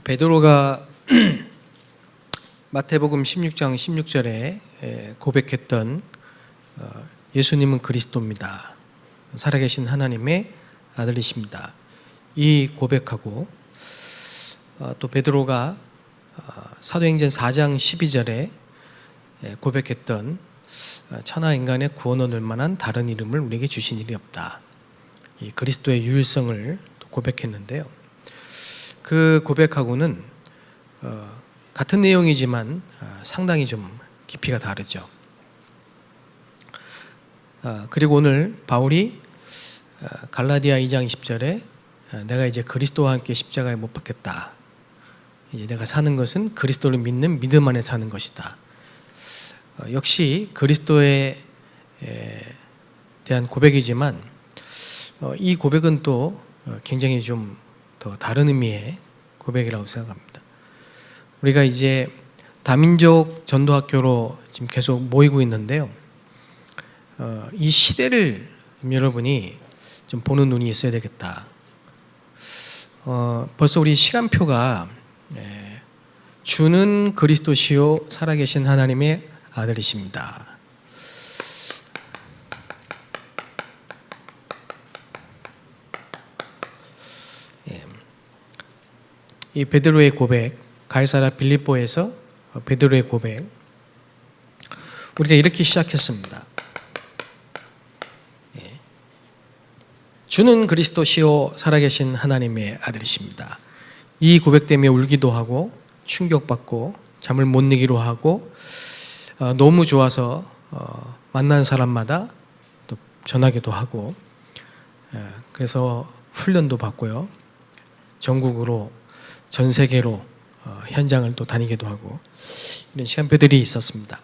베드로가 마태복음 16장 16절에 고백했던 예수님은 그리스도입니다. 살아계신 하나님의 아들이십니다. 이 고백하고 또 베드로가 사도행전 4장 12절에 고백했던 천하 인간의 구원 얻을 만한 다른 이름을 우리에게 주신 일이 없다. 이 그리스도의 유일성을 또 고백했는데요. 그 고백하고는 같은 내용이지만 상당히 좀 깊이가 다르죠. 그리고 오늘 바울이 갈라디아 2장 20절에 내가 이제 그리스도와 함께 십자가에 못 박혔다. 이제 내가 사는 것은 그리스도를 믿는 믿음 안에 사는 것이다. 역시 그리스도에 대한 고백이지만 이 고백은 또 굉장히 좀 더 다른 의미의 고백이라고 생각합니다. 우리가 이제 다민족 전도학교로 지금 계속 모이고 있는데요. 이 시대를 여러분이 좀 보는 눈이 있어야 되겠다. 벌써 우리 시간표가 주는 그리스도시요 살아계신 하나님의 아들이십니다. 이 베드로의 고백, 가이사랴 빌립보에서 베드로의 고백, 우리가 이렇게 시작했습니다. 주는 그리스도시요 살아계신 하나님의 아들이십니다. 이 고백 때문에 울기도 하고 충격받고 잠을 못 이기로 하고 너무 좋아서 만난 사람마다 또 전하기도 하고 그래서 훈련도 받고요. 전국으로 전 세계로 현장을 또 다니기도 하고 이런 시간표들이 있었습니다.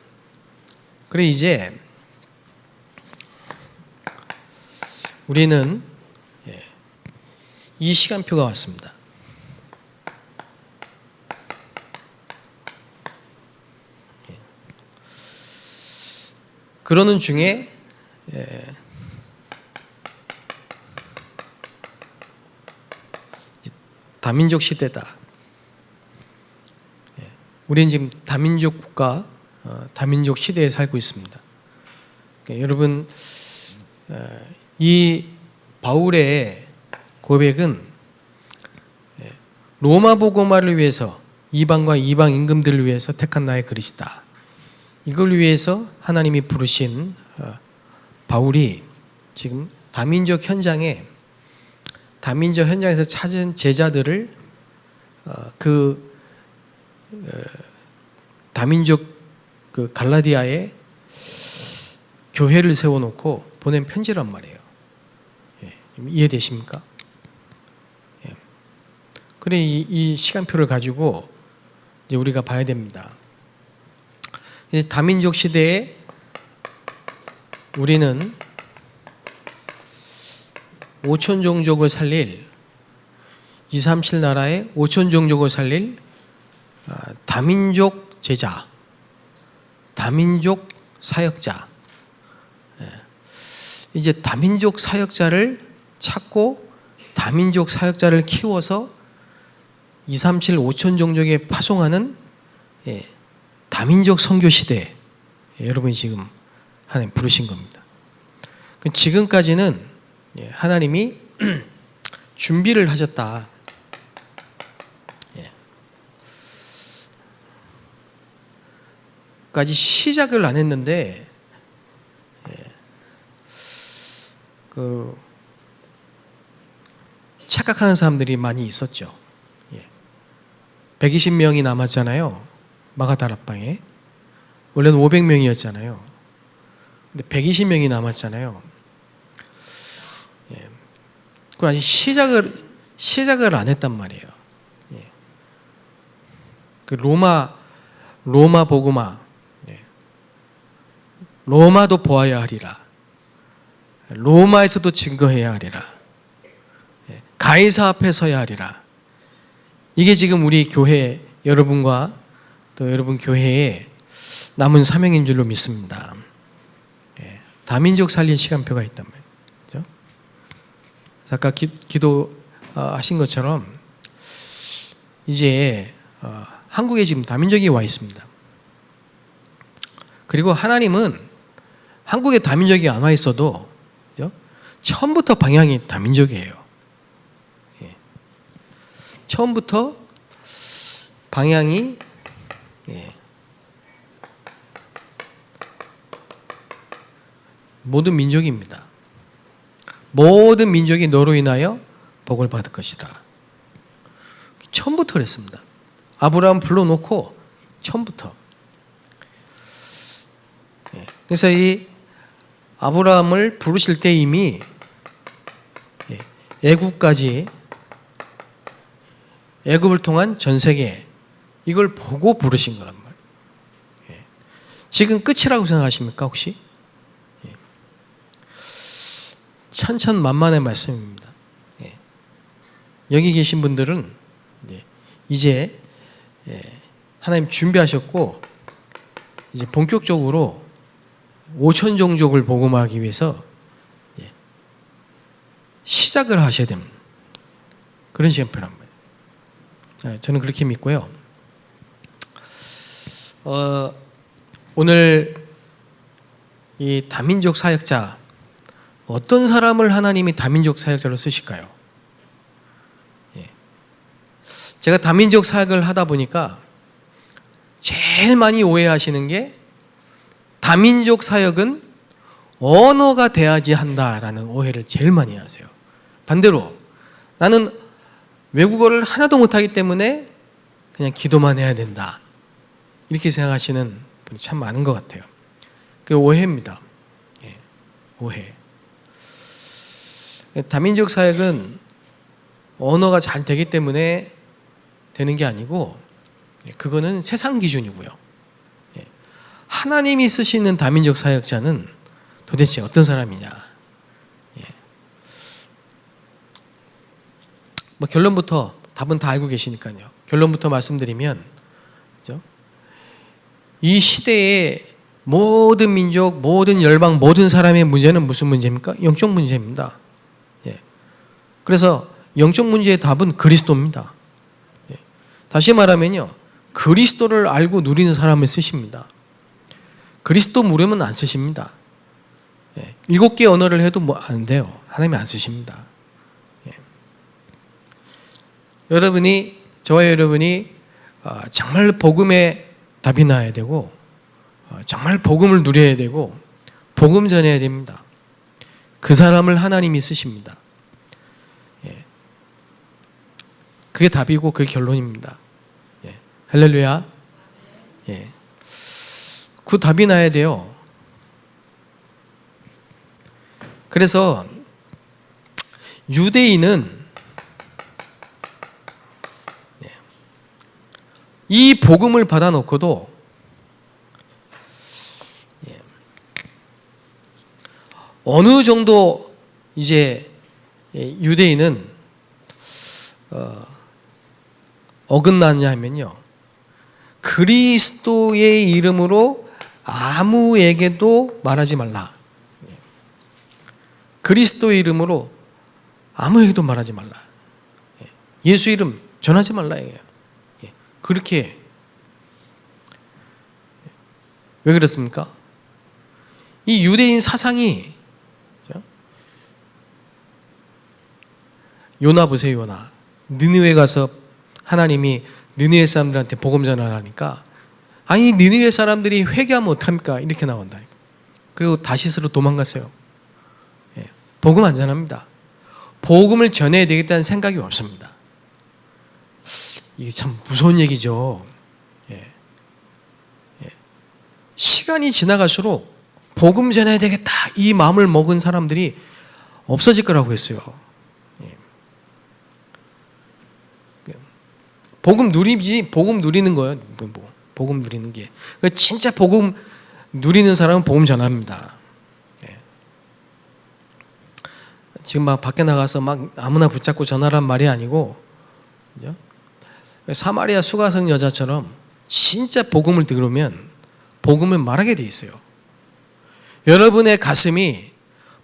그래 이제 우리는 이 시간표가 왔습니다. 그러는 중에 다민족 시대다. 우리는 지금 다민족 국가, 다민족 시대에 살고 있습니다. 여러분, 이 바울의 고백은 로마 복음화를 위해서 이방과 이방 임금들을 위해서 택한 나의 그릇이다. 이걸 위해서 하나님이 부르신 바울이 지금 다민족 현장에서 찾은 제자들을 다민족 그 갈라디아에 교회를 세워놓고 보낸 편지란 말이에요. 이해되십니까? 그래 이 시간표를 가지고 이제 우리가 봐야 됩니다. 다민족 시대에 우리는 5천 종족을 살릴 2, 3, 7 나라의 5천 종족을 살릴 다민족 제자, 다민족 사역자. 이제 다민족 사역자를 찾고 다민족 사역자를 키워서 2, 3, 7, 5천 종족에 파송하는 다민족 선교 시대에 여러분이 지금 하나님 부르신 겁니다. 지금까지는 하나님이 준비를 하셨다. 까지 시작을 안 했는데 착각하는 사람들이 많이 있었죠. 120명이 남았잖아요. 마가다락방에. 원래는 500명이었잖아요. 근데 120명이 남았잖아요. 그걸 아직 시작을 안 했단 말이에요. 그 로마 복음화, 로마도 보아야 하리라. 로마에서도 증거해야 하리라. 가이사 앞에 서야 하리라. 이게 지금 우리 교회 여러분과 또 여러분 교회에 남은 사명인 줄로 믿습니다. 다민족 살린 시간표가 있단 말이에요. 그래서 아까 기도하신 것처럼 이제 한국에 지금 다민족이 와 있습니다. 그리고 하나님은 한국에 다민족이 안 와 있어도, 그죠? 처음부터 방향이 다민족이에요. 예. 처음부터 방향이, 예, 모든 민족입니다. 모든 민족이 너로 인하여 복을 받을 것이다. 처음부터 그랬습니다. 아브라함 불러놓고 처음부터. 그래서 이 아브라함을 부르실 때 이미 애굽까지, 애굽을 통한 전 세계, 이걸 보고 부르신 거란 말이에요. 지금 끝이라고 생각하십니까 혹시? 천천만만의 말씀입니다. 여기 계신 분들은 이제 하나님 준비하셨고, 이제 본격적으로 5천 종족을 복음하기 위해서 시작을 하셔야 됩니다. 그런 시간표란 말이에요. 저는 그렇게 믿고요. 오늘 이 다민족 사역자, 어떤 사람을 하나님이 다민족 사역자로 쓰실까요? 제가 다민족 사역을 하다 보니까 제일 많이 오해하시는 게, 다민족 사역은 언어가 돼야지 한다라는 오해를 제일 많이 하세요. 반대로 나는 외국어를 하나도 못하기 때문에 그냥 기도만 해야 된다, 이렇게 생각하시는 분이 참 많은 것 같아요. 그게 오해입니다. 오해. 다민족 사역은 언어가 잘 되기 때문에 되는 게 아니고, 그거는 세상 기준이고요. 하나님이 쓰시는 다민족 사역자는 도대체 어떤 사람이냐. 뭐 결론부터, 답은 다 알고 계시니까요. 결론부터 말씀드리면, 그죠? 이 시대의 모든 민족, 모든 열방, 모든 사람의 문제는 무슨 문제입니까? 영적 문제입니다. 그래서 영적 문제의 답은 그리스도입니다. 다시 말하면요, 그리스도를 알고 누리는 사람을 쓰십니다. 그리스도 모르면 안 쓰십니다. 7개 언어를 해도 뭐 안 돼요. 하나님이 안 쓰십니다. 여러분이, 저와 여러분이 정말 복음의 답이 나야 되고, 정말 복음을 누려야 되고, 복음 전해야 됩니다. 그 사람을 하나님이 쓰십니다. 그게 답이고 그게 결론입니다. 할렐루야. 그 답이 나야 돼요. 그래서 유대인은 이 복음을 받아놓고도 어느 정도 이제 유대인은 어긋나냐 하면요, 그리스도의 이름으로 아무에게도 말하지 말라. 그리스도의 이름으로 아무에게도 말하지 말라. 예수 이름 전하지 말라. 그렇게. 왜 그렇습니까? 이 유대인 사상이, 요나 보세요. 요나 느느웨 가서 하나님이 느느웨 사람들한테 복음 전하라니까, 아니 느느웨 사람들이 회개하면 어떡합니까? 이렇게 나온다. 그리고 다시스로 도망갔어요. 복음 안 전합니다. 복음을 전해야 되겠다는 생각이 없습니다. 이게 참 무서운 얘기죠. 시간이 지나갈수록 복음 전해야 되겠다, 이 마음을 먹은 사람들이 없어질 거라고 했어요. 복음 누리는 거예요. 복음 누리는 게. 진짜 복음 누리는 사람은 복음 전합니다. 지금 막 밖에 나가서 막 아무나 붙잡고 전하란 말이 아니고, 그죠? 사마리아 수가성 여자처럼 진짜 복음을 들으면 복음을 말하게 돼 있어요. 여러분의 가슴이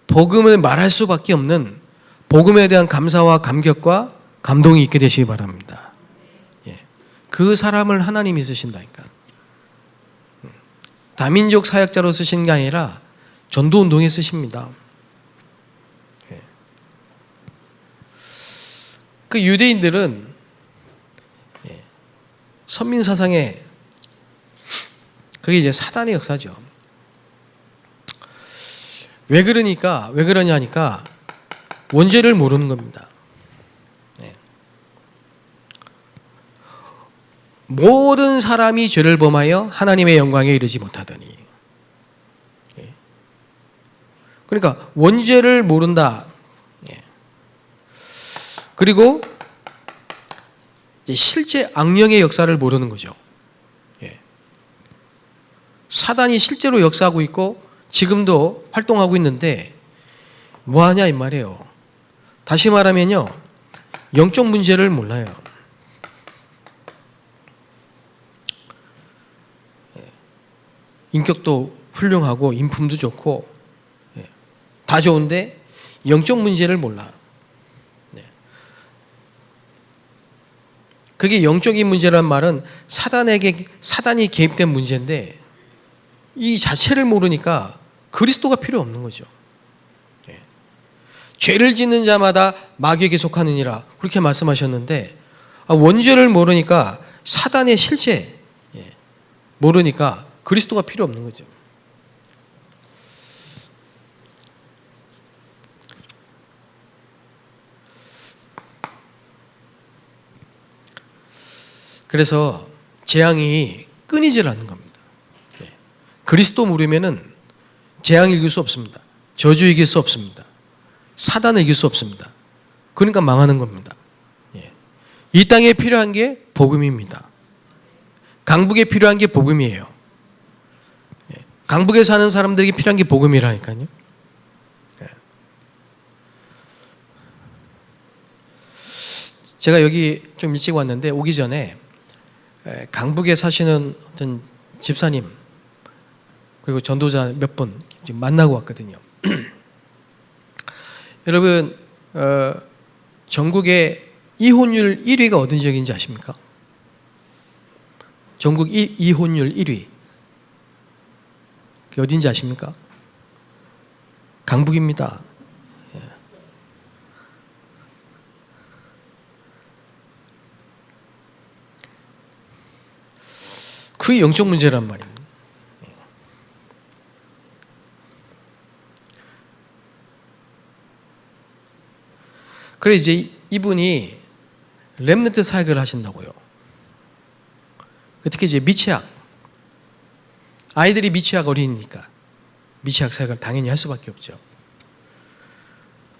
복음을 말할 수밖에 없는 복음에 대한 감사와 감격과 감동이 있게 되시기 바랍니다. 그 사람을 하나님이 쓰신다니까. 다민족 사역자로 쓰신 게 아니라 전도운동에 쓰십니다. 그 유대인들은 선민사상에 그게 이제 사단의 역사죠. 왜 그러냐니까 원죄를 모르는 겁니다. 모든 사람이 죄를 범하여 하나님의 영광에 이르지 못하더니. 그러니까 원죄를 모른다. 그리고 이제 실제 악령의 역사를 모르는 거죠. 사단이 실제로 역사하고 있고 지금도 활동하고 있는데 뭐하냐 이 말이에요. 다시 말하면요, 영적 문제를 몰라요. 인격도 훌륭하고 인품도 좋고 다 좋은데 영적 문제를 몰라. 그게 영적인 문제란 말은 사단이 개입된 문제인데 이 자체를 모르니까 그리스도가 필요 없는 거죠. 죄를 짓는 자마다 마귀에게 속하느니라 그렇게 말씀하셨는데 원죄를 모르니까 사단의 실체 모르니까 그리스도가 필요 없는 거죠. 그래서 재앙이 끊이질 않는 겁니다. 그리스도 모르면은 재앙을 이길 수 없습니다. 저주 이길 수 없습니다. 사단을 이길 수 없습니다. 그러니까 망하는 겁니다. 이 땅에 필요한 게 복음입니다. 강북에 필요한 게 복음이에요. 강북에 사는 사람들에게 필요한 게 복음이라니까요. 제가 여기 좀 일찍 왔는데 오기 전에 강북에 사시는 어떤 집사님 그리고 전도자 몇 분 만나고 왔거든요. 여러분 전국의 이혼율 1위가 어떤 지역인지 아십니까? 전국 이혼율 1위 그게 어딘지 아십니까? 강북입니다. 그게 영적 문제란 말입니다. 그래 이제 이분이 렘넌트 사역을 하신다고요. 특히 이제 미취학 아이들이 미취학 어린이니까 미취학 사역을 당연히 할 수밖에 없죠.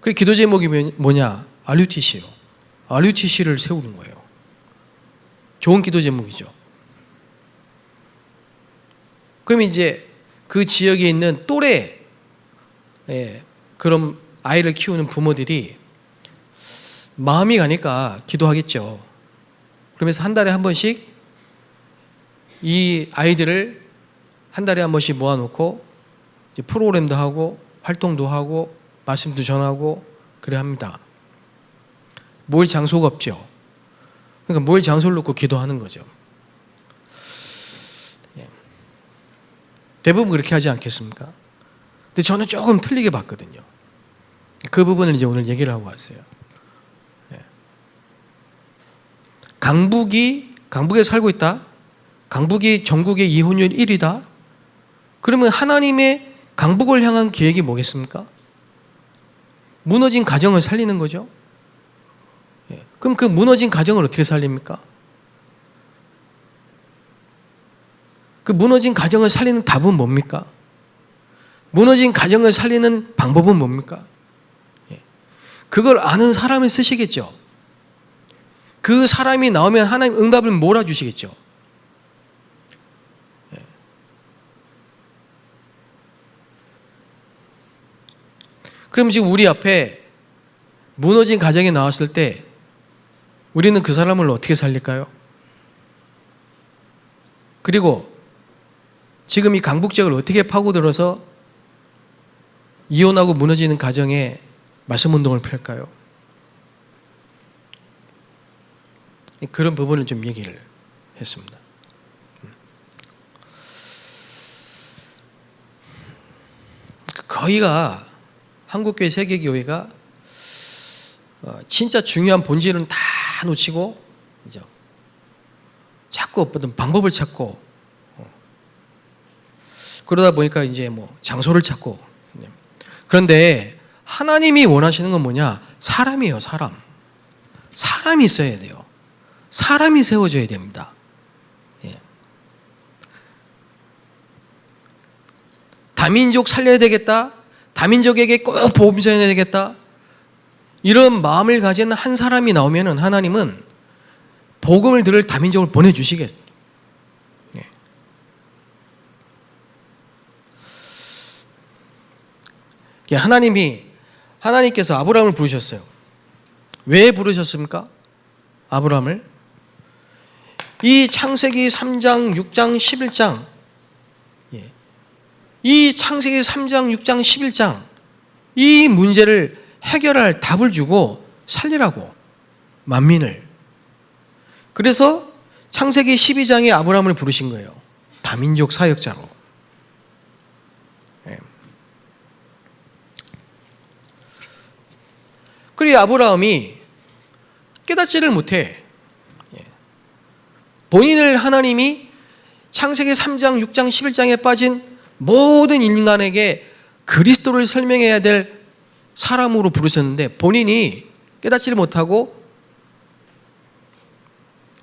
그래 기도 제목이 뭐냐? RUTC요. RUTC를 세우는 거예요. 좋은 기도 제목이죠. 그럼 이제 그 지역에 있는 또래 그런 아이를 키우는 부모들이 마음이 가니까 기도하겠죠. 그러면서 한 달에 한 번씩 이 아이들을 한 달에 한 번씩 모아놓고 이제 프로그램도 하고 활동도 하고 말씀도 전하고 그래 합니다. 모일 장소가 없죠. 그러니까 모일 장소를 놓고 기도하는 거죠. 대부분 그렇게 하지 않겠습니까? 근데 저는 조금 틀리게 봤거든요. 그 부분을 이제 오늘 얘기를 하고 왔어요. 강북에 살고 있다? 강북이 전국의 이혼율 1위다? 그러면 하나님의 강북을 향한 계획이 뭐겠습니까? 무너진 가정을 살리는 거죠. 그럼 그 무너진 가정을 어떻게 살립니까? 그 무너진 가정을 살리는 답은 뭡니까? 무너진 가정을 살리는 방법은 뭡니까? 그걸 아는 사람을 쓰시겠죠. 그 사람이 나오면 하나님 응답을 몰아주시겠죠. 그럼 지금 우리 앞에 무너진 가정이 나왔을 때 우리는 그 사람을 어떻게 살릴까요? 그리고 지금 이 강북 지역을 어떻게 파고들어서 이혼하고 무너지는 가정에 말씀 운동을 펼까요? 그런 부분을 좀 얘기를 했습니다. 거의가 한국교회 세계교회가 진짜 중요한 본질은 다 놓치고 이제 자꾸 어떤 방법을 찾고 그러다 보니까 이제 뭐 장소를 찾고. 그런데 하나님이 원하시는 건 뭐냐? 사람이에요. 사람이 있어야 돼요. 사람이 세워져야 됩니다. 다민족 살려야 되겠다, 다민족에게 꼭 복음 전해야 되겠다, 이런 마음을 가진 한 사람이 나오면 하나님은 복음을 들을 다민족을 보내주시겠습니다. 하나님께서 아브라함을 부르셨어요. 왜 부르셨습니까? 아브라함을 이 창세기 3장, 6장, 11장, 이 창세기 3장, 6장, 11장 이 문제를 해결할 답을 주고 살리라고, 만민을. 그래서 창세기 12장에 아브라함을 부르신 거예요. 다민족 사역자로. 그리고 아브라함이 깨닫지를 못해. 본인을 하나님이 창세기 3장, 6장, 11장에 빠진 모든 인간에게 그리스도를 설명해야 될 사람으로 부르셨는데 본인이 깨닫지를 못하고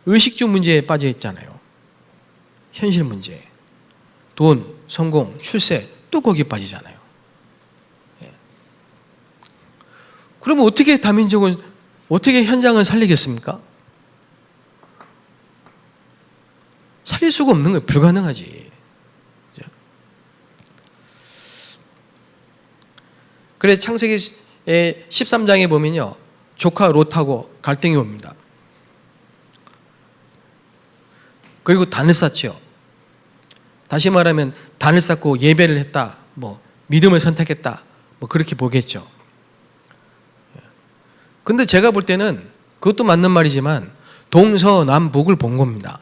의식주 문제에 빠져 있잖아요. 현실 문제, 돈, 성공, 출세, 또 거기에 빠지잖아요. 그러면 어떻게 다민족은, 어떻게 현장을 살리겠습니까? 살릴 수가 없는 거예요. 불가능하지. 그래 창세기 13장에 보면요, 조카 롯하고 갈등이 옵니다. 그리고 단을 쌓죠. 다시 말하면 단을 쌓고 예배를 했다, 뭐 믿음을 선택했다, 뭐 그렇게 보겠죠. 근데 제가 볼 때는 그것도 맞는 말이지만 동서남북을 본 겁니다.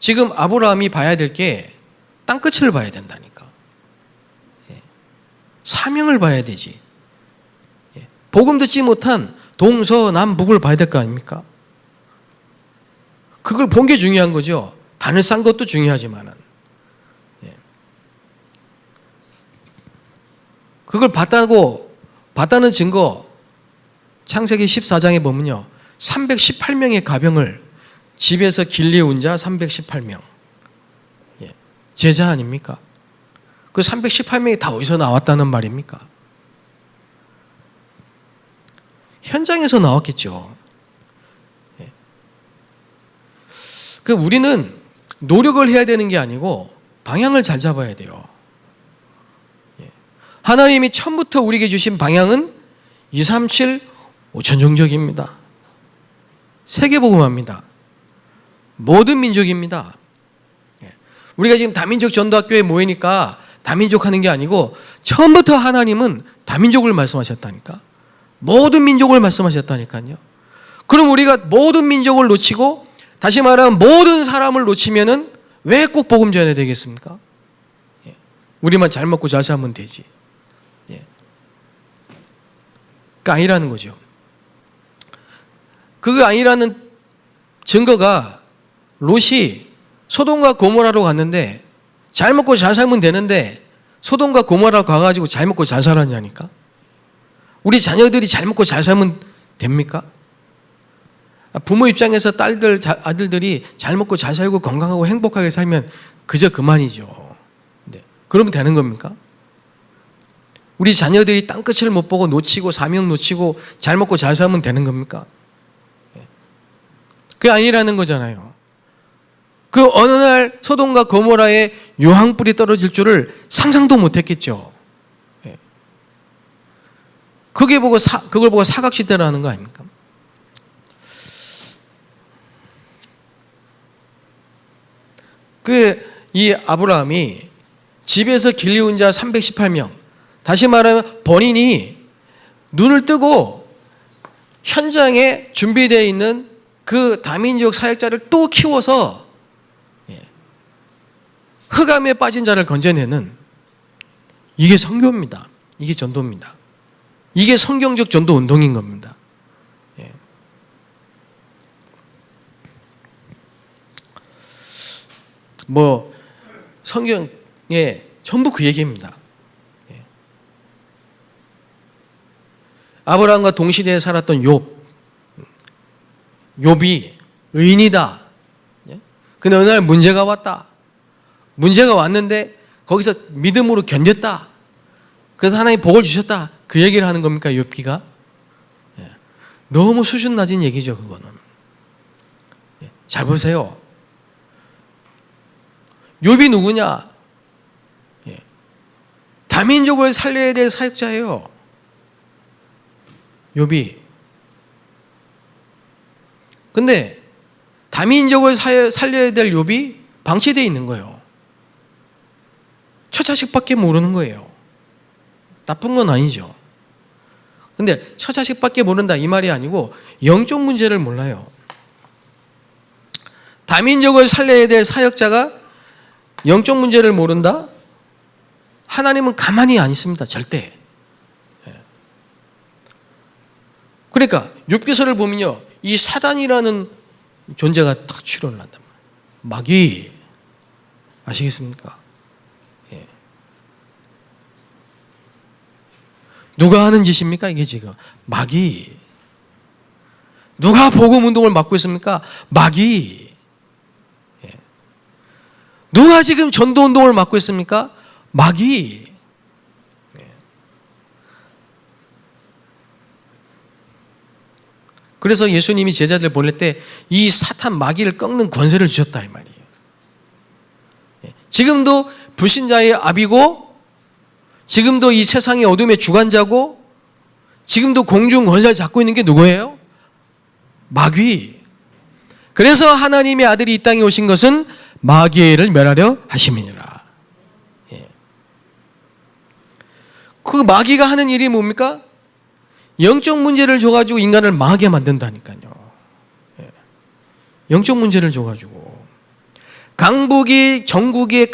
지금 아브라함이 봐야 될 게 땅끝을 봐야 된다니까. 사명을 봐야 되지. 복음 듣지 못한 동서남북을 봐야 될 거 아닙니까? 그걸 본 게 중요한 거죠. 단을 쌓은 것도 중요하지만은. 그걸 봤다는 증거, 창세기 14장에 보면요, 318명의 가병을 집에서 길리운 자 318명. 제자 아닙니까? 그 318명이 다 어디서 나왔다는 말입니까? 현장에서 나왔겠죠. 그 우리는 노력을 해야 되는 게 아니고 방향을 잘 잡아야 돼요. 하나님이 처음부터 우리에게 주신 방향은 237 5천종족입니다. 세계복음화입니다. 모든 민족입니다. 우리가 지금 다민족 전도학교에 모이니까 다민족 하는 게 아니고 처음부터 하나님은 다민족을 말씀하셨다니까. 모든 민족을 말씀하셨다니까요. 그럼 우리가 모든 민족을 놓치고, 다시 말하면 모든 사람을 놓치면은 왜 꼭 복음 전해야 되겠습니까? 우리만 잘 먹고 잘 살면 되지. 그게 아니라는 거죠. 그게 아니라는 증거가, 롯이 소돔과 고모라로 갔는데 잘 먹고 잘 살면 되는데 소돔과 고모라 가가지고 잘 먹고 잘 살았냐니까. 우리 자녀들이 잘 먹고 잘 살면 됩니까? 부모 입장에서 딸들, 아들들이 잘 먹고 잘 살고 건강하고 행복하게 살면 그저 그만이죠. 네. 그러면 되는 겁니까? 우리 자녀들이 땅끝을 못 보고 놓치고 사명 놓치고 잘 먹고 잘 살면 되는 겁니까? 그게 아니라는 거잖아요. 그 어느 날 소돔과 고모라에 유황불이 떨어질 줄을 상상도 못했겠죠. 그걸 보고 사각지대를 하는 거 아닙니까? 이 아브라함이 집에서 길리운 자 318명, 다시 말하면 본인이 눈을 뜨고 현장에 준비되어 있는 그 다민족 사역자를 또 키워서 흑암에 빠진 자를 건져내는, 이게 선교입니다. 이게 전도입니다. 이게 성경적 전도 운동인 겁니다. 뭐 성경에 전부 그 얘기입니다. 아브라함과 동시대에 살았던 욥이 의인이다. 근데 어느 날 문제가 왔다. 문제가 왔는데 거기서 믿음으로 견뎠다. 그래서 하나님 복을 주셨다. 그 얘기를 하는 겁니까, 욥기가? 너무 수준 낮은 얘기죠, 그거는. 잘 보세요. 욥이 누구냐? 다민족을 살려야 될 사역자예요. 욥이. 근데 다민족을 살려야 될 욥이 방치되어 있는 거예요. 처자식밖에 모르는 거예요. 나쁜 건 아니죠. 근데 처자식밖에 모른다 이 말이 아니고 영적 문제를 몰라요. 다민족을 살려야 될 사역자가 영적 문제를 모른다? 하나님은 가만히 안 있습니다. 절대. 그러니까 욥기서를 보면요, 이 사단이라는 존재가 딱 출현을 한단 말이에요. 마귀. 아시겠습니까? 누가 하는 짓입니까? 이게 지금 마귀. 누가 복음 운동을 맡고 있습니까? 마귀. 누가 지금 전도 운동을 맡고 있습니까? 마귀. 그래서 예수님이 제자들 보낼 때 이 사탄 마귀를 꺾는 권세를 주셨다 이 말이에요. 지금도 불신자의 압이고, 지금도 이 세상의 어둠의 주관자고, 지금도 공중 권세를 잡고 있는 게 누구예요? 마귀. 그래서 하나님의 아들이 이 땅에 오신 것은 마귀를 멸하려 하심이니라. 그 마귀가 하는 일이 뭡니까? 영적 문제를 줘가지고 인간을 망하게 만든다니까요. 영적 문제를 줘가지고 강북이 전국의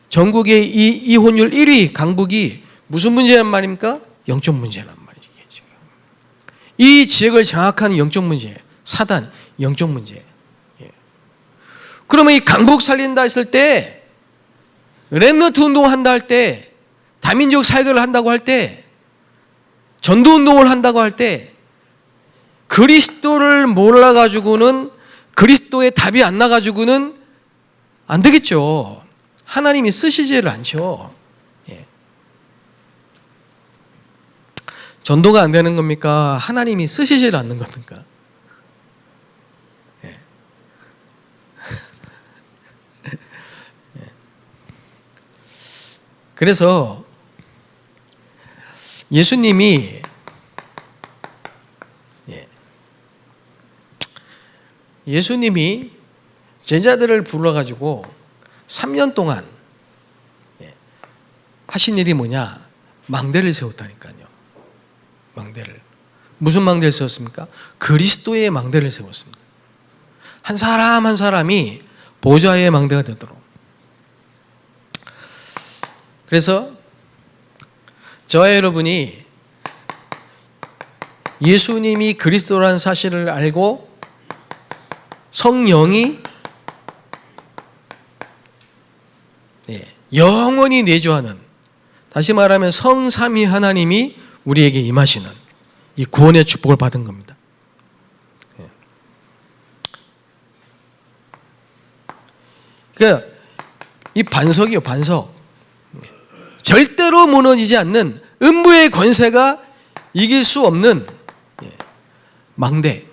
전국의 이혼율 1위 강북이 무슨 문제란 말입니까? 영적 문제란 말이죠. 지금 이 지역을 장악하는 영적 문제, 사단 영적 문제. 그러면 이 강북 살린다 했을 때, 렘넌트 운동한다 할 때, 다민족 사역을 한다고 할 때, 전도 운동을 한다고 할 때, 그리스도를 몰라가지고는, 그리스도의 답이 안 나가지고는 안 되겠죠. 하나님이 쓰시지를 않죠. 전도가 안 되는 겁니까? 하나님이 쓰시지를 않는 겁니까? 그래서 예수님이 제자들을 불러가지고 3년 동안 하신 일이 뭐냐? 망대를 세웠다니까요. 망대를. 무슨 망대를 세웠습니까? 그리스도의 망대를 세웠습니다. 한 사람 한 사람이 보좌의 망대가 되도록. 그래서 저와 여러분이 예수님이 그리스도라는 사실을 알고 성령이 영원히 내주하는, 다시 말하면 성삼위 하나님이 우리에게 임하시는 이 구원의 축복을 받은 겁니다. 그러니까 이 반석이요, 반석. 절대로 무너지지 않는 음부의 권세가 이길 수 없는 망대.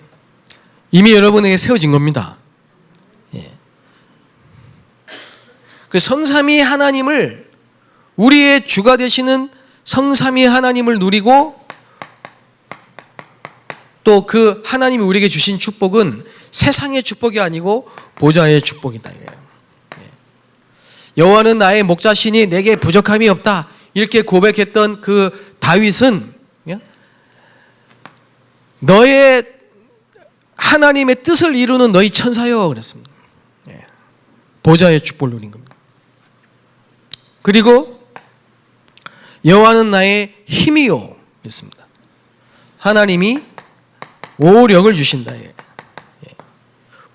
이미 여러분에게 세워진 겁니다. 그 성삼위 하나님을, 우리의 주가 되시는 성삼위 하나님을 누리고, 또 그 하나님이 우리에게 주신 축복은 세상의 축복이 아니고 보좌의 축복이다. 여호와는 나의 목자시니 내게 부족함이 없다, 이렇게 고백했던 그 다윗은 너의 하나님의 뜻을 이루는 너희 천사여 그랬습니다. 예. 보좌의 축복을 누린 겁니다. 그리고 여호와는 나의 힘이요 그랬습니다. 하나님이 오력을 주신다. 예.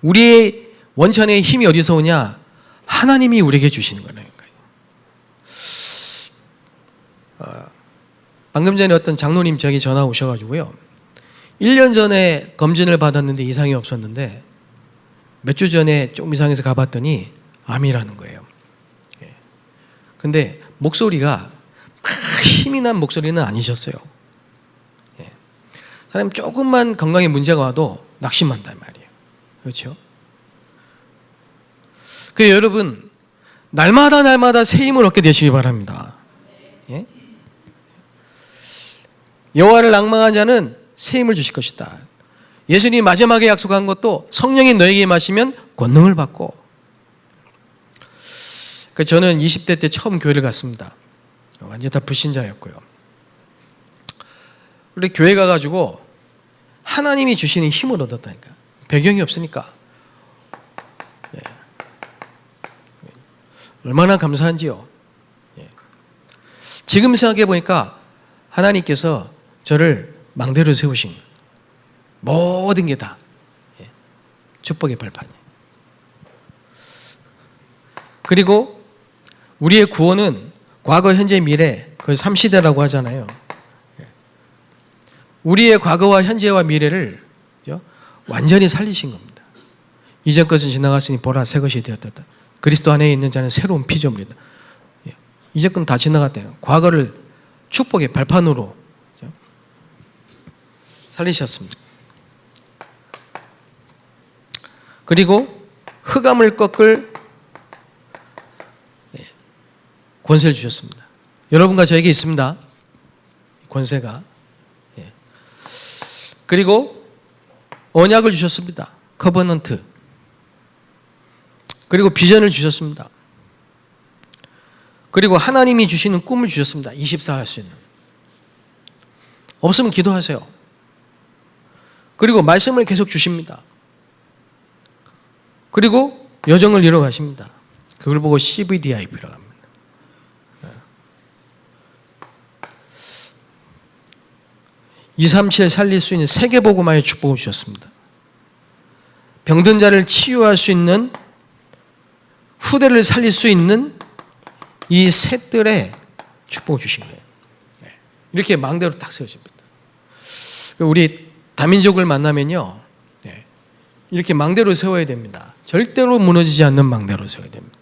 우리의 원천의 힘이 어디서 오냐? 하나님이 우리에게 주시는 거예요. 방금 전에 어떤 장로님 저에게 전화 오셔가지고요, 1년 전에 검진을 받았는데 이상이 없었는데 몇 주 전에 좀 이상해서 가봤더니 암이라는 거예요. 근데 목소리가 막 힘이 난 목소리는 아니셨어요. 사람이 조금만 건강에 문제가 와도 낙심한단 말이에요. 그렇죠? 그래서 여러분, 날마다 새 힘을 얻게 되시기 바랍니다. 예? 여호와를 낭망한 자는 새 힘을 주실 것이다. 예수님이 마지막에 약속한 것도 성령이 너에게 마시면 권능을 받고. 저는 20대 때 처음 교회를 갔습니다. 완전 다 불신자였고요. 우리 교회 가가지고 하나님이 주시는 힘을 얻었다니까. 배경이 없으니까. 예. 얼마나 감사한지요. 예. 지금 생각해 보니까 하나님께서 저를 망대로 세우신 모든 게 다 축복의 발판이에요. 그리고 우리의 구원은 과거, 현재, 미래, 그걸 3시대라고 하잖아요. 우리의 과거와 현재와 미래를 완전히 살리신 겁니다. 이전 것은 지나갔으니 보라 새 것이 되었다. 그리스도 안에 있는 자는 새로운 피조물이다. 이전 건 다 지나갔대요. 과거를 축복의 발판으로 살리셨습니다. 그리고 흑암을 꺾을 권세를 주셨습니다. 여러분과 저에게 있습니다. 권세가. 그리고 언약을 주셨습니다. 커버넌트. 그리고 비전을 주셨습니다. 그리고 하나님이 주시는 꿈을 주셨습니다. 24 할 수 있는. 없으면 기도하세요. 그리고 말씀을 계속 주십니다. 그리고 여정을 이뤄가십니다. 그걸 보고 CVDIP라고 합니다. 237 살릴 수 있는 세계복음화의 축복을 주셨습니다. 병든 자를 치유할 수 있는, 후대를 살릴 수 있는 이 셋들의 축복을 주신 거예요. 이렇게 망대로 딱 세워집니다. 우리 다민족을 만나면요, 이렇게 망대로 세워야 됩니다. 절대로 무너지지 않는 망대로 세워야 됩니다.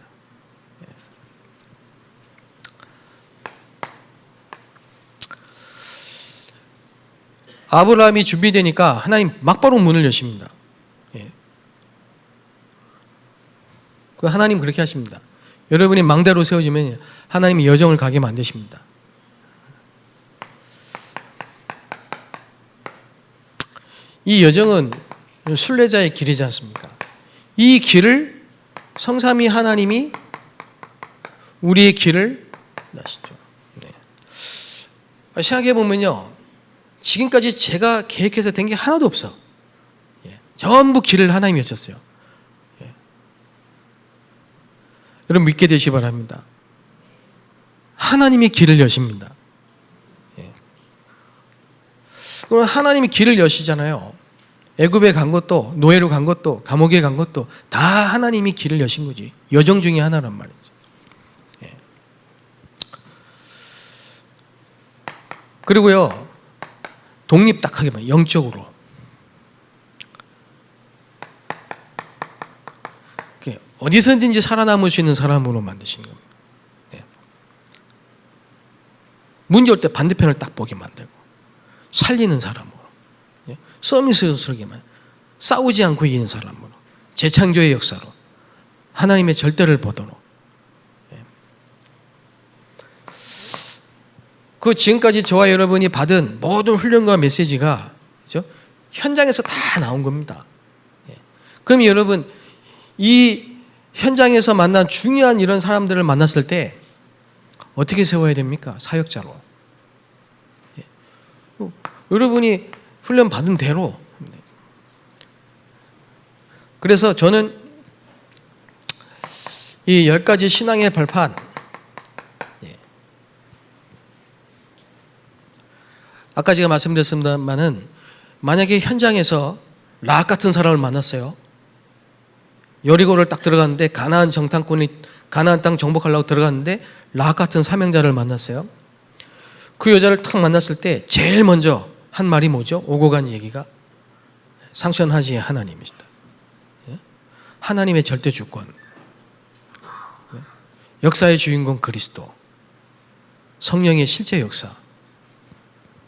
아브라함이 준비되니까 하나님 막바로 문을 여십니다. 그 하나님 그렇게 하십니다. 여러분이 망대로 세워지면 하나님이 여정을 가게 만드십니다. 이 여정은 순례자의 길이지 않습니까? 이 길을 성삼위 하나님이 우리의 길을 나시죠. 생각해 보면요, 지금까지 제가 계획해서 된 게 하나도 없어. 전부 길을 하나님이 여셨어요. 여러분 믿게 되시기 바랍니다. 하나님이 길을 여십니다. 그럼 하나님이 길을 여시잖아요. 애굽에 간 것도, 노예로 간 것도, 감옥에 간 것도 다 하나님이 길을 여신 거지. 여정 중에 하나란 말이죠. 그리고요, 독립 딱 하게만, 영적으로. 어디서든지 살아남을 수 있는 사람으로 만드시는 겁니다. 문제 올 때 반대편을 딱 보게 만들고, 살리는 사람으로, 서밋스럽게만, 싸우지 않고 이기는 사람으로, 재창조의 역사로, 하나님의 절대를 보도록. 그 지금까지 저와 여러분이 받은 모든 훈련과 메시지가, 그렇죠? 현장에서 다 나온 겁니다. 그럼 여러분, 이 현장에서 만난 중요한 이런 사람들을 만났을 때 어떻게 세워야 됩니까? 사역자로. 여러분이 훈련 받은 대로. 그래서 저는 이 10가지 신앙의 발판, 아까 제가 말씀드렸습니다만은 만약에 현장에서 락 같은 사람을 만났어요. 여리고를 딱 들어갔는데 가나안 땅 정복하려고 들어갔는데 락 같은 사명자를 만났어요. 그 여자를 딱 만났을 때 제일 먼저 한 말이 뭐죠? 오고 간 얘기가 상천하시의 하나님이시다. 하나님의 절대 주권, 역사의 주인공 그리스도, 성령의 실제 역사,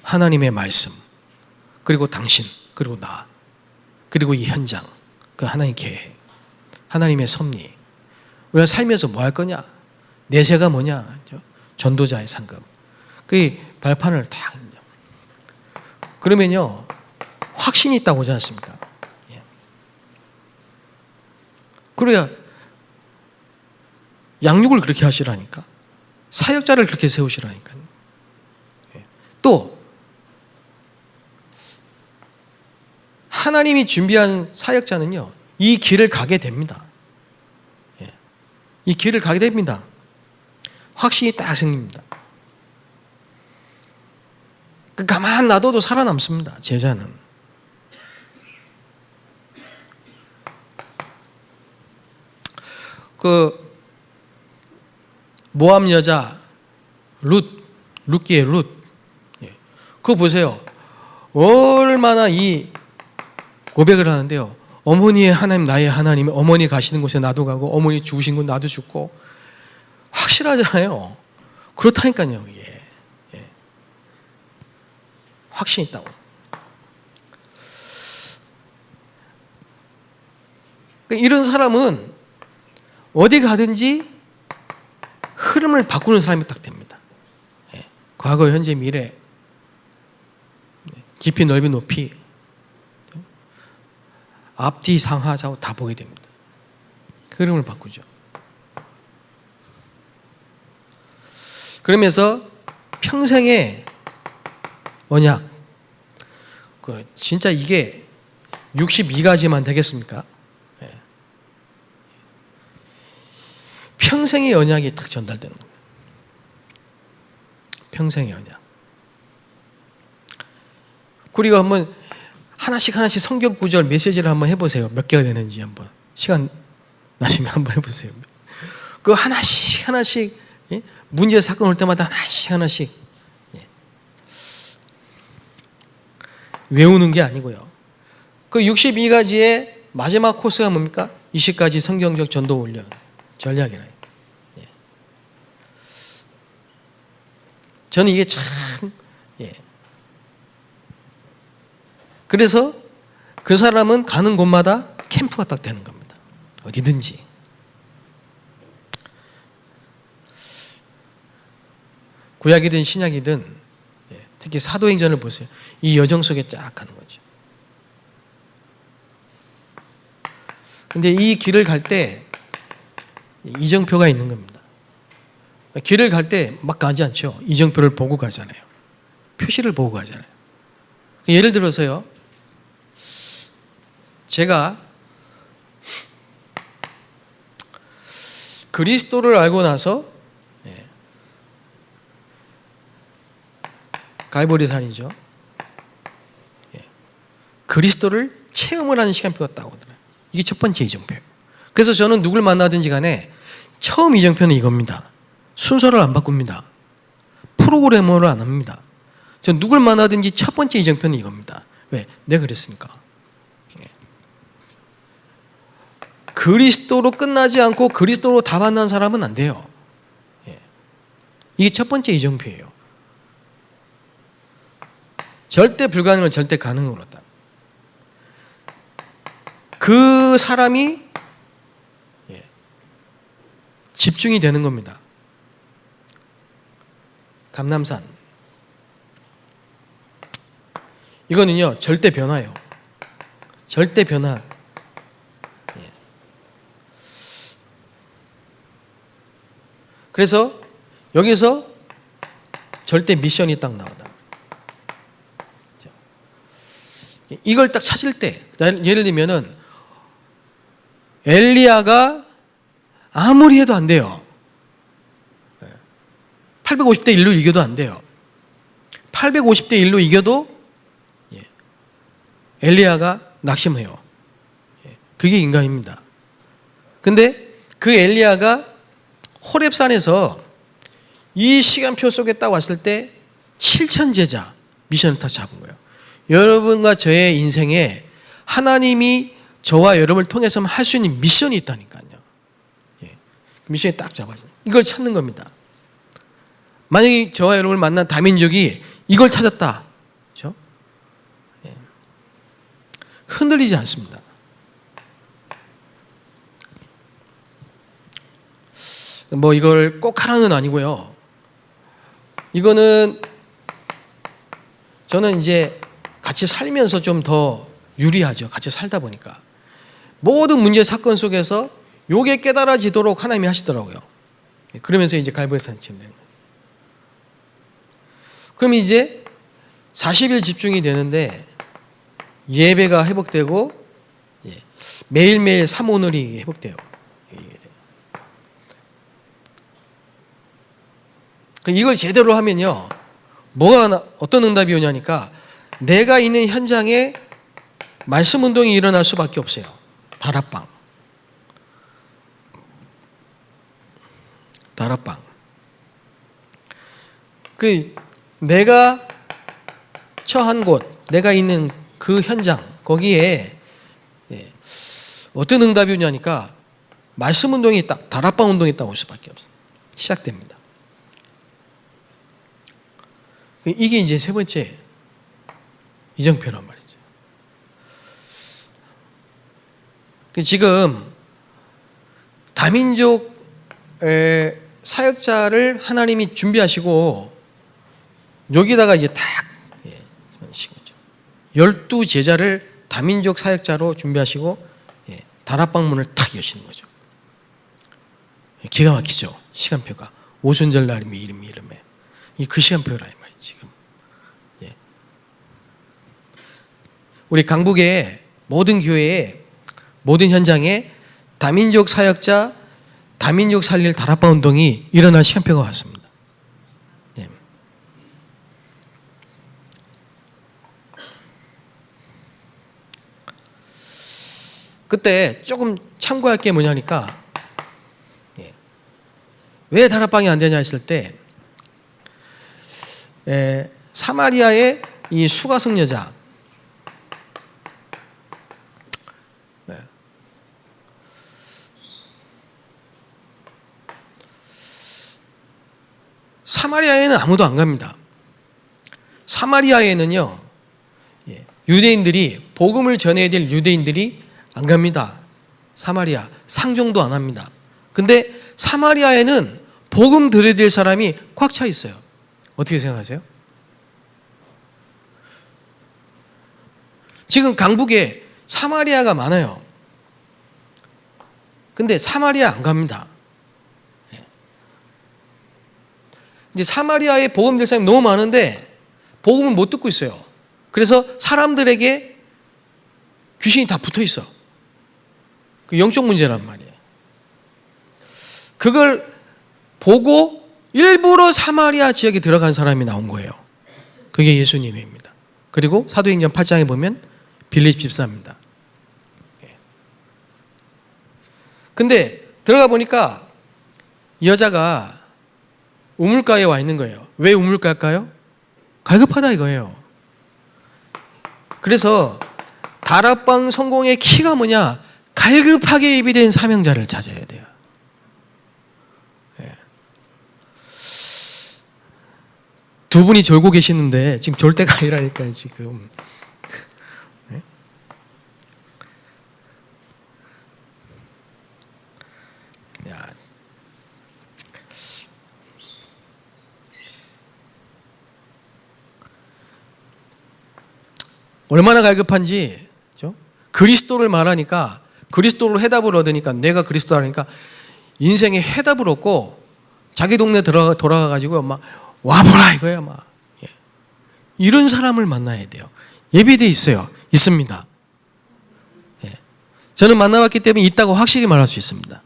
하나님의 말씀, 그리고 당신, 그리고 나, 그리고 이 현장, 그 하나님의 계획, 하나님의 섭리. 우리가 살면서 뭐 할 거냐? 내세가 뭐냐? 전도자의 상급. 그 발판을 딱. 그러면요, 확신이 있다고 하지 않습니까? 그래야 양육을 그렇게 하시라니까. 사역자를 그렇게 세우시라니까. 또 하나님이 준비한 사역자는요, 이 길을 가게 됩니다. 이 길을 가게 됩니다. 확신이 딱 생깁니다. 가만 놔둬도 살아남습니다. 제자는. 그 모함 여자 룻기의 룻, 그거 보세요. 얼마나 이 고백을 하는데요. 어머니의 하나님, 나의 하나님, 어머니 가시는 곳에 나도 가고 어머니 죽으신 곳 나도 죽고. 확실하잖아요. 그렇다니까요. 확신이 있다고. 이런 사람은 어디 가든지 흐름을 바꾸는 사람이 딱 됩니다. 과거, 현재, 미래, 깊이, 넓이, 높이, 앞뒤, 상하, 좌우 다 보게 됩니다. 그 흐름을 바꾸죠. 그러면서 평생의 언약, 진짜 이게 62가지만 되겠습니까? 평생의 언약이 딱 전달되는 거예요. 평생의 언약. 그리고 한번 하나씩 성경 구절 메시지를 한번 해보세요. 몇 개가 되는지 한번 시간 나시면 한번 해보세요. 그 하나씩 문제 사건 올 때마다 하나씩 외우는 게 아니고요. 그 62가지의 마지막 코스가 뭡니까? 20가지 성경적 전도 훈련 전략이라. 저는 이게 참, 그래서 그 사람은 가는 곳마다 캠프가 딱 되는 겁니다. 어디든지. 구약이든 신약이든, 특히 사도행전을 보세요. 이 여정 속에 쫙 가는 거죠. 근데 이 길을 갈 때 이정표가 있는 겁니다. 길을 갈 때 막 가지 않죠. 이정표를 보고 가잖아요. 표시를 보고 가잖아요. 예를 들어서요, 제가 그리스도를 알고 나서, 갈보리산이죠. 그리스도를 체험을 하는 시간표가 딱 오더라고요. 이게 첫 번째 이정표예요. 그래서 저는 누굴 만나든지 간에 처음 이정표는 이겁니다. 순서를 안 바꿉니다. 프로그래머를 안 합니다. 전 누굴 만나든지 첫 번째 이정표는 이겁니다. 왜? 내가 그랬으니까. 그리스도로 끝나지 않고 그리스도로 다 만난 사람은 안 돼요. 이게 첫 번째 이정표예요. 절대 불가능을 절대 가능으로 했다. 그 사람이 집중이 되는 겁니다. 감남산. 이거는요, 절대 변화예요. 절대 변화. 그래서 여기서 절대 미션이 딱 나온다. 이걸 딱 찾을 때, 예를 들면은 엘리야가 아무리 해도 안 돼요. 850대 1로 이겨도 안 돼요. 850대 1로 이겨도 엘리야가 낙심해요. 그게 인간입니다. 근데 그 엘리야가 호렙산에서 이 시간표 속에 딱 왔을 때 7천 제자 미션을 딱 잡은 거예요. 여러분과 저의 인생에 하나님이 저와 여러분을 통해서만 할 수 있는 미션이 있다니까요. 미션이 딱 잡아서 이걸 찾는 겁니다. 만약에 저와 여러분을 만난 다민족이 이걸 찾았다, 그렇죠? 흔들리지 않습니다. 뭐 이걸 꼭 하라는 아니고요. 이거는 저는 이제 같이 살면서 좀 더 유리하죠. 같이 살다 보니까 모든 문제 사건 속에서 요게 깨달아지도록 하나님이 하시더라고요. 그러면서 이제 갈보리산 치면 되는 거예요. 그럼 이제 40일 집중이 되는데 예배가 회복되고 매일매일 사모늘이 회복돼요. 이걸 제대로 하면요, 어떤 응답이 오냐니까 내가 있는 현장에 말씀 운동이 일어날 수밖에 없어요. 다락방. 내가 처한 곳, 내가 있는 그 현장, 거기에 어떤 응답이 오냐니까 말씀 운동이 딱, 다락방 운동이 딱 올 수밖에 없어요. 시작됩니다. 이게 이제 세 번째 이정표란 말이죠. 지금 다민족 사역자를 하나님이 준비하시고 여기다가 이제 딱 시키죠. 12제자를 다민족 사역자로 준비하시고 다락방문을 탁 여시는 거죠. 기가 막히죠. 시간표가 오순절 날이며 이름에 이 그 시간표라 이 말이에요. 지금 우리 강북의 모든 교회에, 모든 현장에 다민족 사역자, 다민족 살릴 다락방 운동이 일어날 시간표가 왔습니다. 그때 조금 참고할 게 뭐냐니까 왜 다락방이 안 되냐 했을 때 사마리아의 이 수가성 여자, 사마리아에는 아무도 안 갑니다. 사마리아에는요, 유대인들이, 복음을 전해야 될 유대인들이 안 갑니다. 사마리아 상종도 안 합니다. 근데 사마리아에는 복음 들어야 될 사람이 꽉 차 있어요. 어떻게 생각하세요? 지금 강북에 사마리아가 많아요. 근데 사마리아 안 갑니다. 이제 사마리아에 복음 될 사람이 너무 많은데 복음을 못 듣고 있어요. 그래서 사람들에게 귀신이 다 붙어 있어. 그 영적 문제란 말이에요. 그걸 보고 일부러 사마리아 지역에 들어간 사람이 나온 거예요. 그게 예수님입니다. 그리고 사도행전 8장에 보면 빌립 집사입니다. 근데 들어가 보니까 이 여자가 우물가에 와 있는 거예요. 왜 우물가일까요? 갈급하다 이거예요. 그래서 다락방 성공의 키가 뭐냐? 갈급하게 예비된 사명자를 찾아야 돼요. 두 분이 졸고 계시는데 지금 졸 때가 아니라니까요, 지금. 얼마나 갈급한지, 그렇죠? 그리스도를 말하니까, 그리스도로 해답을 얻으니까, 내가 그리스도라니까 인생에 해답을 얻고 자기 동네 돌아가가지고 막 와보라 이거야 막. 이런 사람을 만나야 돼요. 예비돼 있어요. 있습니다. 저는 만나봤기 때문에 있다고 확실히 말할 수 있습니다.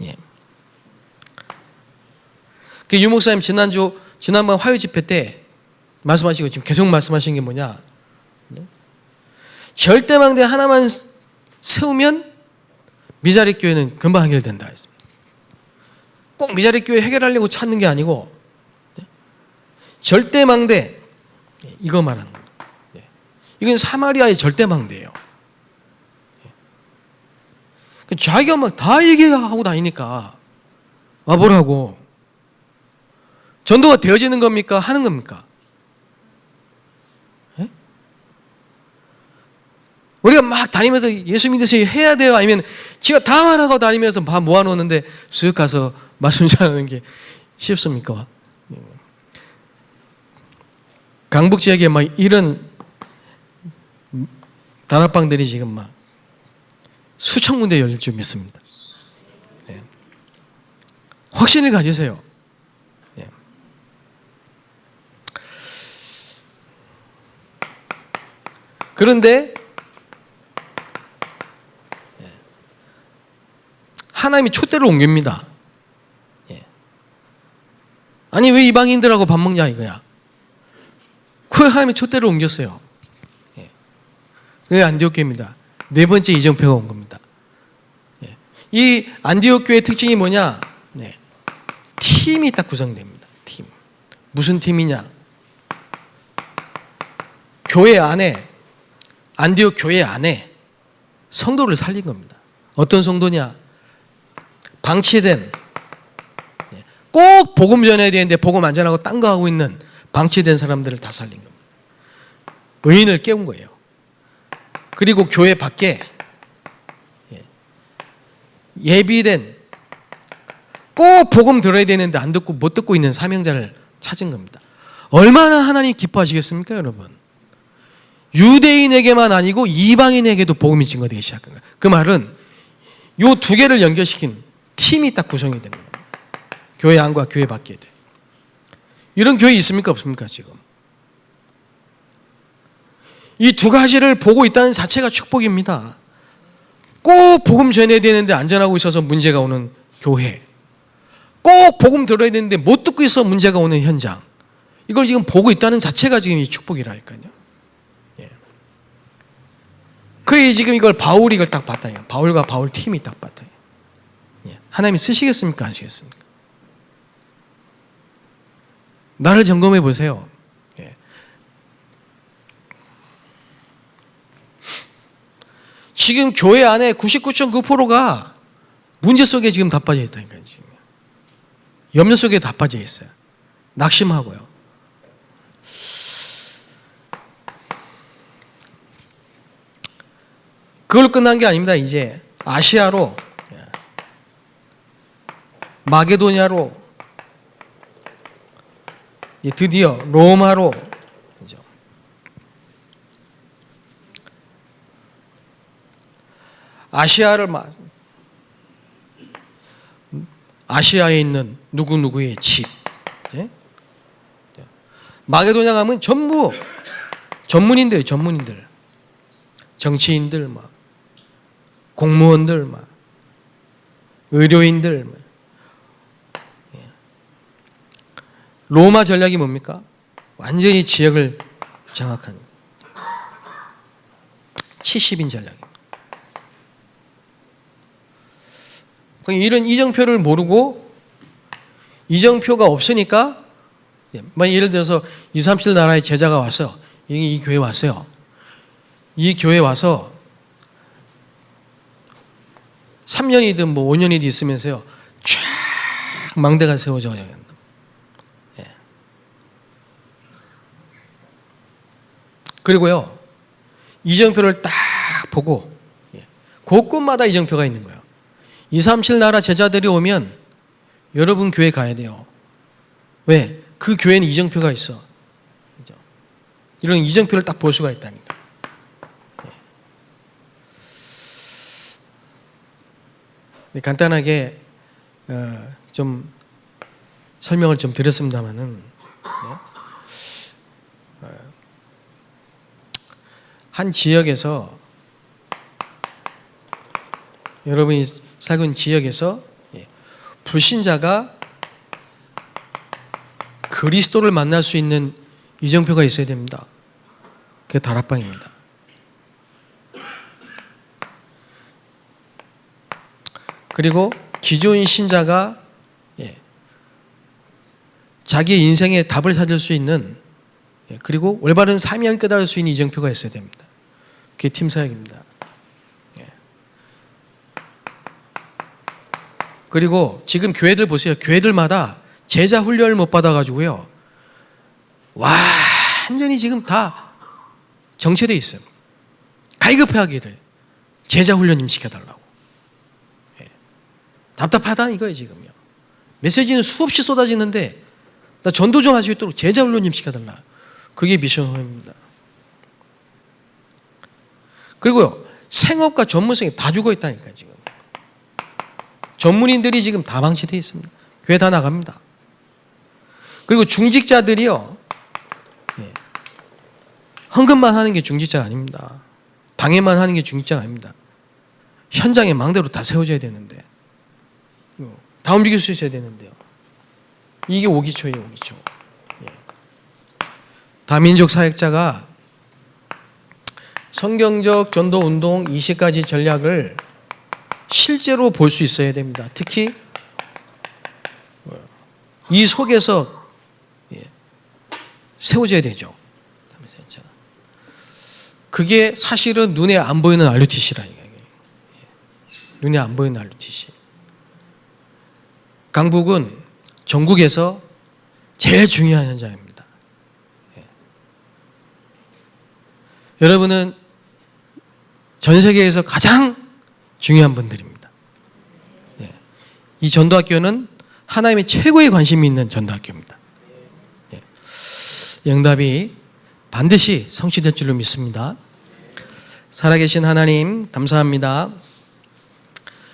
예. 그 유 목사님 지난번 화요 집회 때 말씀하시고 지금 계속 말씀하신 게 뭐냐? 절대망대 하나만 세우면 미자립 교회는 금방 해결된다 했습니다. 꼭 미자립 교회 해결하려고 찾는 게 아니고 절대망대 이거 말하는 겁니다. 이건 사마리아의 절대망대예요. 자기가 막 다 얘기하고 다니니까 와보라고. 전도가 되어지는 겁니까? 하는 겁니까? 예? 우리가 막 다니면서 예수 믿으세요 해야 돼요? 아니면 지가 다 말하고 다니면서 다 모아놓는데 쓱 가서 말씀 전하는 게 쉽습니까? 강북 지역에 막 이런 다락방들이 지금 막 수천 군데 열릴 줄 믿습니다. 예. 확신을 가지세요. 예. 그런데 하나님이 촛대를 옮깁니다. 예. 아니 왜 이방인들하고 밥 먹냐 이거야. 그 하나님이 촛대를 옮겼어요. 예. 그게 안디옥 교회입니다. 네 번째 이정표가 온 겁니다. 예. 이 안디옥 교회의 특징이 뭐냐? 네. 팀이 딱 구성됩니다. 팀. 무슨 팀이냐? 교회 안에 안디옥 교회 안에 성도를 살린 겁니다. 어떤 성도냐? 방치된 꼭 복음 전해야 되는데 복음 안 전하고 딴 거 하고 있는 방치된 사람들을 다 살린 겁니다. 의인을 깨운 거예요. 그리고 교회 밖에 예비된 꼭 복음 들어야 되는데 안 듣고 못 듣고 있는 사명자를 찾은 겁니다. 얼마나 하나님 기뻐하시겠습니까, 여러분? 유대인에게만 아니고 이방인에게도 복음이 증거되기 시작한 거예요. 그 말은 이 두 개를 연결시킨 팀이 딱 구성이 된 겁니다. 교회 안과 교회 밖에 돼. 이런 교회 있습니까, 없습니까, 지금? 이 두 가지를 보고 있다는 자체가 축복입니다. 꼭 복음 전해야 되는데 안 전하고 있어서 문제가 오는 교회. 꼭 복음 들어야 되는데 못 듣고 있어 문제가 오는 현장. 이걸 지금 보고 있다는 자체가 지금 이 축복이라니까요. 예. 그래 지금 이걸 바울이 이걸 딱 봤다니까. 바울과 바울 팀이 딱 봤다. 예. 하나님이 쓰시겠습니까, 안 쓰시겠습니까? 나를 점검해 보세요. 예. 지금 교회 안에 99.9%가 문제 속에 지금 다 빠져 있다니까요. 지금. 염려 속에 다 빠져 있어요. 낙심하고요. 그걸 끝난 게 아닙니다. 이제 아시아로, 마게도냐로, 드디어 로마로, 아시아에 있는 누구누구의 집. 마게도냐 가면 전부 전문인들, 정치인들, 공무원들, 의료인들. 로마 전략이 뭡니까? 완전히 지역을 장악하는 70인 전략입니다. 이런 이정표를 모르고 이정표가 없으니까 예를 들어서 237 나라의 제자가 와서 이 교회에 왔어요. 이 교회에 와서 3년이든 뭐 5년이든 있으면서요 쫙 망대가 세워져요. 그리고요 이정표를 딱 보고 곳곳마다 이정표가 있는 거예요. 237 나라 제자들이 오면 여러분 교회 가야 돼요. 왜? 그 교회는 이정표가 있어. 이런 이정표를 딱 볼 수가 있다니까. 간단하게 좀 설명을 좀 드렸습니다마는 한 지역에서 여러분이 살고 있는 지역에서 불신자가 그리스도를 만날 수 있는 이정표가 있어야 됩니다. 그게 다락방입니다. 그리고 기존 신자가 자기의 인생의 답을 찾을 수 있는, 그리고 올바른 사명을 깨달을 수 있는 이정표가 있어야 됩니다. 그게 팀 사역입니다. 그리고 지금 교회들 보세요. 교회들마다 제자 훈련을 못 받아가지고요, 완전히 지금 다 정체되어 있어요. 갈급해하게 돼. 제자 훈련 좀 시켜달라고. 답답하다 이거예요 지금요. 메시지는 수없이 쏟아지는데 나 전도 좀 할 수 있도록 제자 훈련 좀 시켜달라. 그게 미션홈입니다. 그리고요, 생업과 전문성이 다 죽어 있다니까요 지금. 전문인들이 지금 다 방치되어 있습니다. 교회 다 나갑니다. 그리고 중직자들이요, 헌금만 하는 게 중직자가 아닙니다. 당회만 하는 게 중직자가 아닙니다. 현장에 망대로 다 세워져야 되는데, 다 움직일 수 있어야 되는데요. 이게 오기초예요, 오기초. 다민족 사역자가 성경적 전도 운동 20가지 전략을 실제로 볼 수 있어야 됩니다. 특히 이 속에서 세워져야 되죠. 그게 사실은 눈에 안 보이는 RUTC라니까요. 눈에 안 보이는 RUTC. 강북은 전국에서 제일 중요한 현장입니다. 여러분은 전 세계에서 가장 중요한 분들입니다. 이 전도학교는 하나님의 최고의 관심이 있는 전도학교입니다. 응답이 반드시 성취될 줄로 믿습니다. 살아계신 하나님 감사합니다.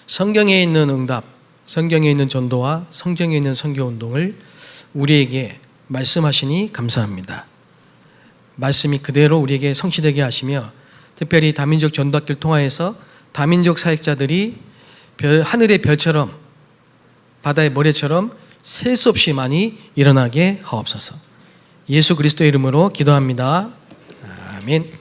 성경에 있는 응답, 성경에 있는 전도와 성경에 있는 선교운동을 우리에게 말씀하시니 감사합니다. 말씀이 그대로 우리에게 성취되게 하시며, 특별히 다민족 전도학교를 통하여서 다민족 사역자들이 하늘의 별처럼 바다의 모래처럼 셀 수 없이 많이 일어나게 하옵소서. 예수 그리스도의 이름으로 기도합니다. 아멘.